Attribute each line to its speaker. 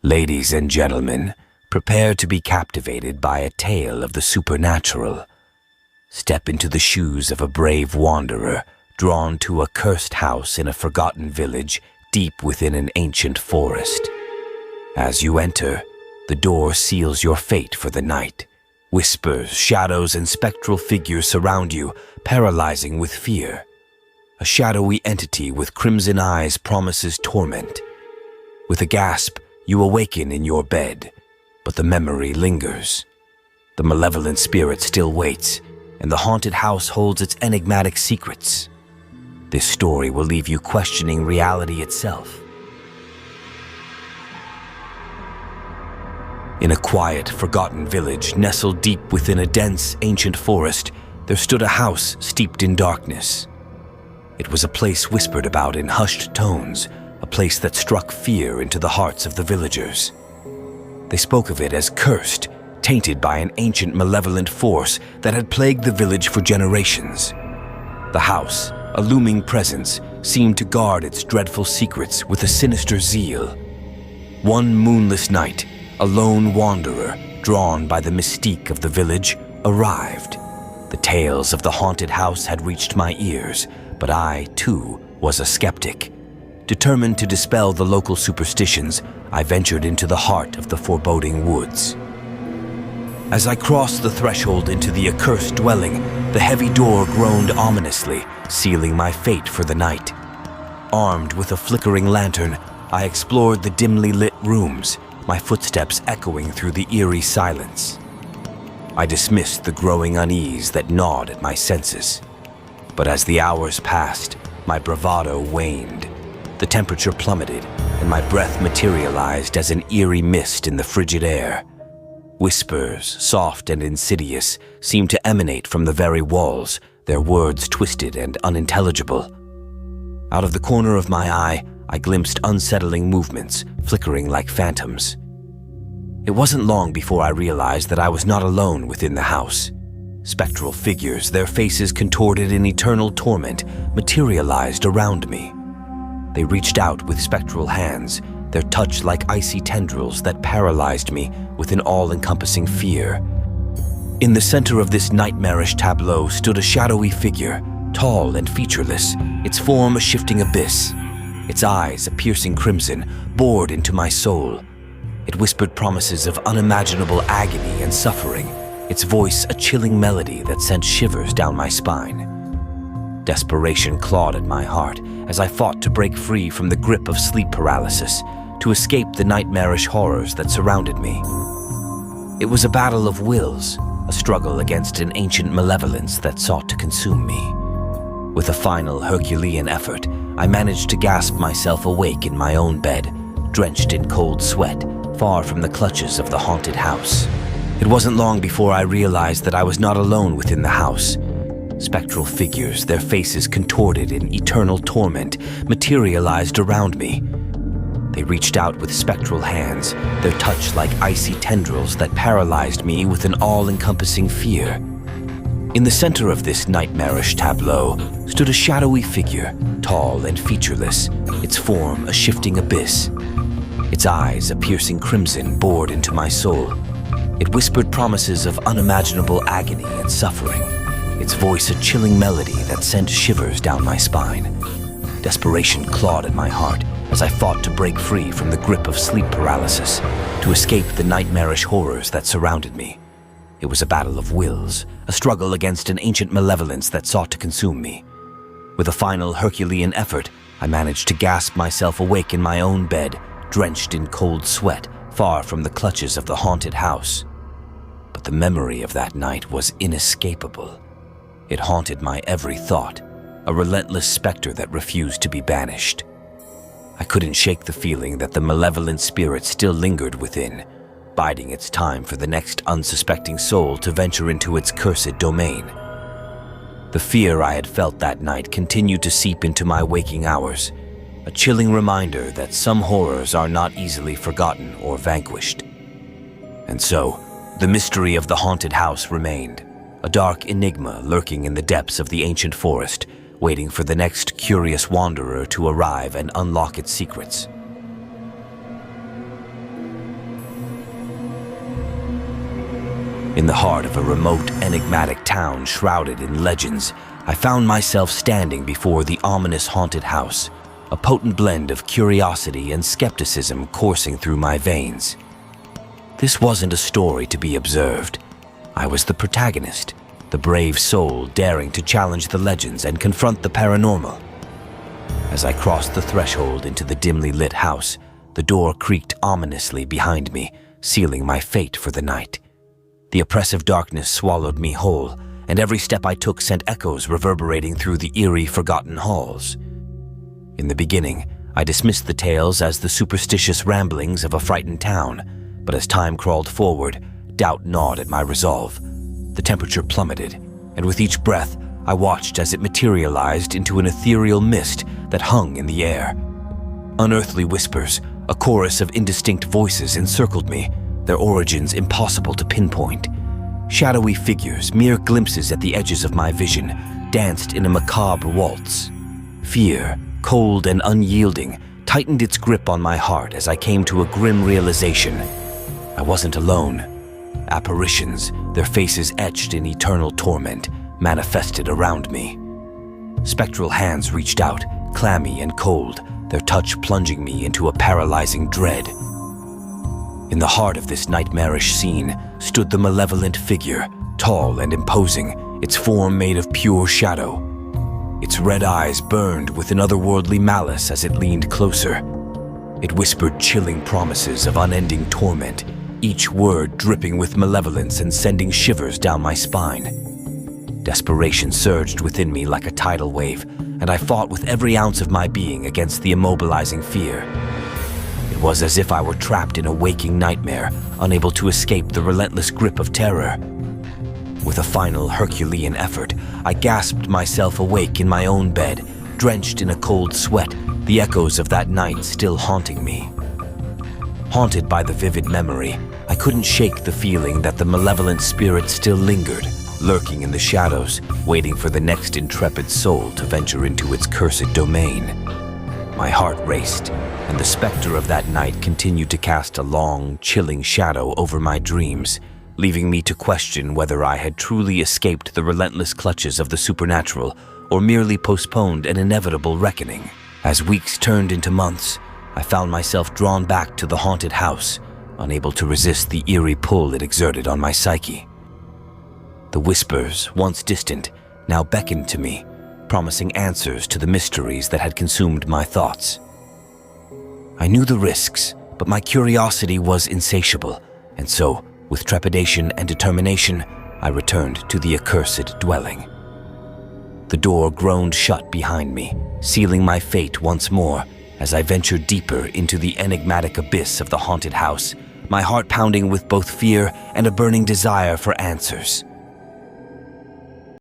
Speaker 1: Ladies and gentlemen, prepare to be captivated by a tale of the supernatural. Step into the shoes of a brave wanderer drawn to a cursed house in a forgotten village deep within an ancient forest. As you enter, the door seals your fate for the night. Whispers, shadows, and spectral figures surround you, paralyzing with fear. A shadowy entity with crimson eyes promises torment. With a gasp, you awaken in your bed, but the memory lingers. The malevolent spirit still waits, and the haunted house holds its enigmatic secrets. This story will leave you questioning reality itself. In a quiet, forgotten village nestled deep within a dense, ancient forest, there stood a house steeped in darkness. It was a place whispered about in hushed tones, a place that struck fear into the hearts of the villagers. They spoke of it as cursed, tainted by an ancient malevolent force that had plagued the village for generations. The house, a looming presence, seemed to guard its dreadful secrets with a sinister zeal. One moonless night, a lone wanderer, drawn by the mystique of the village, arrived. The tales of the haunted house had reached my ears, but I, too, was a skeptic. Determined to dispel the local superstitions, I ventured into the heart of the foreboding woods. As I crossed the threshold into the accursed dwelling, the heavy door groaned ominously, sealing my fate for the night. Armed with a flickering lantern, I explored the dimly lit rooms, my footsteps echoing through the eerie silence. I dismissed the growing unease that gnawed at my senses. But as the hours passed, my bravado waned. The temperature plummeted, and my breath materialized as an eerie mist in the frigid air. Whispers, soft and insidious, seemed to emanate from the very walls, their words twisted and unintelligible. Out of the corner of my eye, I glimpsed unsettling movements, flickering like phantoms. It wasn't long before I realized that I was not alone within the house. Spectral figures, their faces contorted in eternal torment, materialized around me. They reached out with spectral hands, their touch like icy tendrils that paralyzed me with an all-encompassing fear. In the center of this nightmarish tableau stood a shadowy figure, tall and featureless, its form a shifting abyss. Its eyes, a piercing crimson, bored into my soul. It whispered promises of unimaginable agony and suffering, its voice a chilling melody that sent shivers down my spine. Desperation clawed at my heart as I fought to break free from the grip of sleep paralysis, to escape the nightmarish horrors that surrounded me. It was a battle of wills, a struggle against an ancient malevolence that sought to consume me. With a final Herculean effort, I managed to gasp myself awake in my own bed, drenched in cold sweat, far from the clutches of the haunted house. It wasn't long before I realized that I was not alone within the house. Spectral figures, their faces contorted in eternal torment, materialized around me. They reached out with spectral hands, their touch like icy tendrils that paralyzed me with an all-encompassing fear. In the center of this nightmarish tableau stood a shadowy figure, tall and featureless, its form a shifting abyss. Its eyes, a piercing crimson, bored into my soul. It whispered promises of unimaginable agony and suffering, its voice a chilling melody that sent shivers down my spine. Desperation clawed at my heart as I fought to break free from the grip of sleep paralysis, to escape the nightmarish horrors that surrounded me. It was a battle of wills, a struggle against an ancient malevolence that sought to consume me. With a final Herculean effort, I managed to gasp myself awake in my own bed, drenched in cold sweat, far from the clutches of the haunted house. But the memory of that night was inescapable. It haunted my every thought, a relentless specter that refused to be banished. I couldn't shake the feeling that the malevolent spirit still lingered within, biding its time for the next unsuspecting soul to venture into its cursed domain. The fear I had felt that night continued to seep into my waking hours, a chilling reminder that some horrors are not easily forgotten or vanquished. And so, the mystery of the haunted house remained, a dark enigma lurking in the depths of the ancient forest, waiting for the next curious wanderer to arrive and unlock its secrets. In the heart of a remote, enigmatic town shrouded in legends, I found myself standing before the ominous haunted house, a potent blend of curiosity and skepticism coursing through my veins. This wasn't a story to be observed. I was the protagonist, the brave soul daring to challenge the legends and confront the paranormal. As I crossed the threshold into the dimly lit house, the door creaked ominously behind me, sealing my fate for the night. The oppressive darkness swallowed me whole, and every step I took sent echoes reverberating through the eerie, forgotten halls. In the beginning, I dismissed the tales as the superstitious ramblings of a frightened town, but as time crawled forward, doubt gnawed at my resolve. The temperature plummeted, and with each breath, I watched as it materialized into an ethereal mist that hung in the air. Unearthly whispers, a chorus of indistinct voices encircled me, their origins impossible to pinpoint. Shadowy figures, mere glimpses at the edges of my vision, danced in a macabre waltz. Fear, cold and unyielding, tightened its grip on my heart as I came to a grim realization. I wasn't alone. Apparitions, their faces etched in eternal torment, manifested around me. Spectral hands reached out, clammy and cold, their touch plunging me into a paralyzing dread. In the heart of this nightmarish scene stood the malevolent figure, tall and imposing, its form made of pure shadow. Its red eyes burned with an otherworldly malice as it leaned closer. It whispered chilling promises of unending torment, each word dripping with malevolence and sending shivers down my spine. Desperation surged within me like a tidal wave, and I fought with every ounce of my being against the immobilizing fear. It was as if I were trapped in a waking nightmare, unable to escape the relentless grip of terror. With a final Herculean effort, I gasped myself awake in my own bed, drenched in a cold sweat, the echoes of that night still haunting me. Haunted by the vivid memory, I couldn't shake the feeling that the malevolent spirit still lingered, lurking in the shadows, waiting for the next intrepid soul to venture into its cursed domain. My heart raced, and the specter of that night continued to cast a long, chilling shadow over my dreams, leaving me to question whether I had truly escaped the relentless clutches of the supernatural or merely postponed an inevitable reckoning. As weeks turned into months, I found myself drawn back to the haunted house, unable to resist the eerie pull it exerted on my psyche. The whispers, once distant, now beckoned to me, promising answers to the mysteries that had consumed my thoughts. I knew the risks, but my curiosity was insatiable, and so, with trepidation and determination, I returned to the accursed dwelling. The door groaned shut behind me, sealing my fate once more as I ventured deeper into the enigmatic abyss of the haunted house, my heart pounding with both fear and a burning desire for answers.